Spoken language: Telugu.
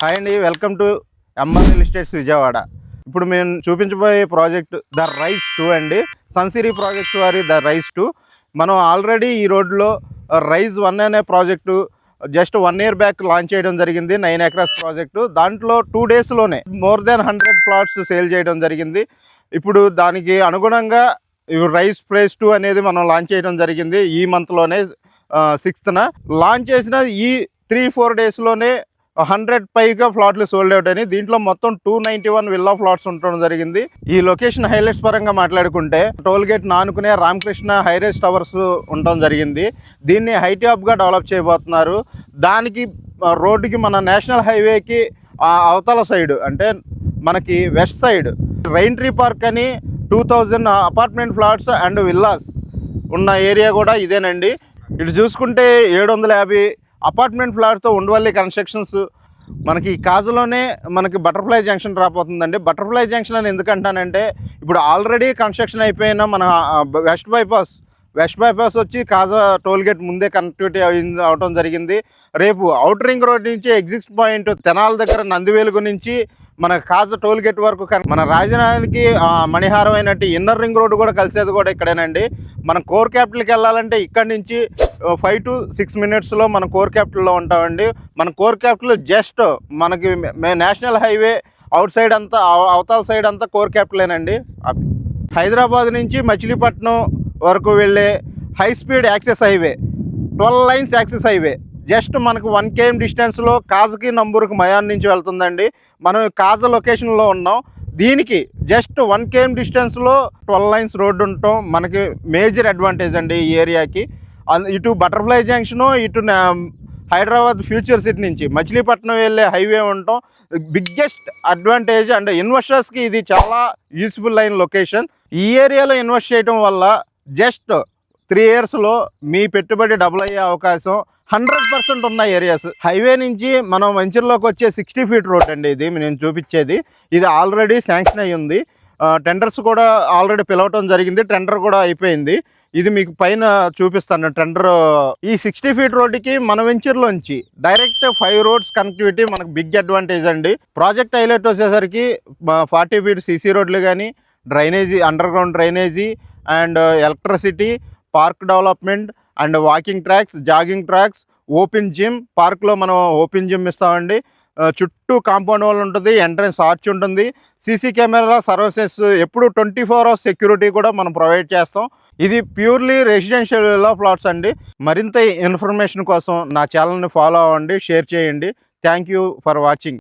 హాయ్ అండి, welcome to MR real estates Vijayawada. ఇప్పుడు మేము చూపించబోయే ప్రాజెక్ట్ ద రైజ్ 2 అండి. సన్సిరీ ప్రాజెక్ట్ వారి ద రైజ్ 2. మనం ఆల్రెడీ ఈ రోడ్లో రైజ్ 1 అనే project just 1 year back launch చేయడం జరిగింది. 9 acres ప్రాజెక్టు. దాంట్లో 2 daysలోనే మోర్ దెన్ 100 plots సేల్ చేయడం జరిగింది. ఇప్పుడు దానికి అనుగుణంగా రైజ్ ఫేజ్ 2 అనేది మనం లాంచ్ చేయడం జరిగింది. ఈ మంత్లోనే 6th లాంచ్ చేసిన ఈ 3-4 daysలోనే 100 పైగా ప్లాట్లు సోల్డ్ అవుట్ అని. దీంట్లో మొత్తం 291 విల్లా ప్లాట్స్ ఉండడం జరిగింది. ఈ లొకేషన్ హైలైట్స్ పరంగా మాట్లాడుకుంటే టోల్ గేట్ నానుకునే రామకృష్ణ హైరేజ్ టవర్స్ ఉండడం జరిగింది. దీన్ని హైటీ హబ్గా డెవలప్ చేయబోతున్నారు. దానికి రోడ్డుకి మన నేషనల్ హైవేకి అవతల సైడ్ అంటే మనకి west side rain tree park అని 2000 అపార్ట్మెంట్ ఫ్లాట్స్ అండ్ విల్లాస్ ఉన్న ఏరియా కూడా ఇదేనండి. ఇటు చూసుకుంటే 750 అపార్ట్మెంట్ ఫ్లాట్తో ఉండవల్లి కన్స్ట్రక్షన్స్ మనకి కాజులోనే మనకి బటర్ఫ్లై జంక్షన్ రాబోతుందండి. బటర్ఫ్లై జంక్షన్ అని ఎందుకంటానంటే ఇప్పుడు ఆల్రెడీ కన్స్ట్రక్షన్ అయిపోయిన మన వెస్ట్ బైపాస్ వచ్చి కాజా టోల్ గేట్ ముందే కనెక్టివిటీ అవడం జరిగింది. రేపు అవుటర్ రింగ్ రోడ్ నుంచి ఎగ్జిట్ పాయింట్ తెనాల దగ్గర నందివేలుగు నుంచి మన కాజా టోల్ గేట్ వరకు మన రాజధానికి మణిహారం అయినట్టు ఇన్నర్ రింగ్ రోడ్డు కూడా కలిసేది కూడా ఇక్కడేనండి. మనం కోర్ క్యాపిటల్కి వెళ్ళాలంటే ఇక్కడి నుంచి 5 to 6 minutesలో మన కోర్ క్యాపిటల్లో ఉంటామండి. మన కోర్ క్యాపిటల్ జస్ట్ మనకి నేషనల్ హైవే అవుట్ సైడ్ అంతా అవతల సైడ్ అంతా కోర్ క్యాపిటలేనండి. హైదరాబాద్ నుంచి మచిలీపట్నం వరకు వెళ్ళే high speed access highway 12 lanes access highway just మనకు 1 km డిస్టెన్స్లో కాజకి నంబూరుకు మయాన్ నుంచి వెళ్తుందండి. మనం కాజా లొకేషన్లో ఉన్నాం. దీనికి జస్ట్ 1 km డిస్టెన్స్లో 12 lanes రోడ్డు ఉండటం మనకి మేజర్ అడ్వాంటేజ్ అండి ఈ ఏరియాకి. ఇటు బటర్ఫ్లై జంక్షను, ఇటు హైదరాబాద్ ఫ్యూచర్ సిటీ నుంచి మచిలీపట్నం వెళ్ళే హైవే ఉండటం బిగ్గెస్ట్ అడ్వాంటేజ్. అండ్ ఇన్వెస్టర్స్కి ఇది చాలా యూస్ఫుల్ అయిన లొకేషన్. ఈ ఏరియాలో ఇన్వెస్ట్ చేయడం వల్ల జస్ట్ 3 yearsలో మీ పెట్టుబడి డబుల్ అయ్యే అవకాశం 100% ఉన్న ఏరియాస్. హైవే నుంచి మనం వెంచర్లోకి వచ్చే 60 feet రోడ్ అండి ఇది నేను చూపించేది. ఇది ఆల్రెడీ శాంక్షన్ అయ్యి ఉంది. టెండర్స్ కూడా ఆల్రెడీ పిలవటం జరిగింది. టెండర్ కూడా అయిపోయింది. ఇది మీకు పైన చూపిస్తాను టెండర్. ఈ 60 feet రోడ్డుకి మన వెంచర్లోంచి డైరెక్ట్ 5 roads కనెక్టివిటీ మనకు బిగ్ అడ్వాంటేజ్ అండి. ప్రాజెక్ట్ హైలైట్ వచ్చేసరికి 40 feet సీసీ రోడ్లు కానీ, drainage, under ground drainage and electricity, park development and walking tracks, jogging tracks, open gym. పార్క్లో మనం ఓపెన్ జిమ్ ఇస్తామండి. చుట్టూ కాంపౌండ్ వాల్ ఉంటుంది, ఎంట్రన్స్ ఆర్చ్ ఉంటుంది, సీసీ కెమెరా సర్వీసెస్, ఎప్పుడు 24 hours సెక్యూరిటీ కూడా మనం ప్రొవైడ్ చేస్తాం. ఇది ప్యూర్లీ రెసిడెన్షియల్ విల్లా ప్లాట్స్ అండి. మరింత ఇన్ఫర్మేషన్ కోసం నా ఛానల్ని ఫాలో అవ్వండి, షేర్ చేయండి. Thank you for watching.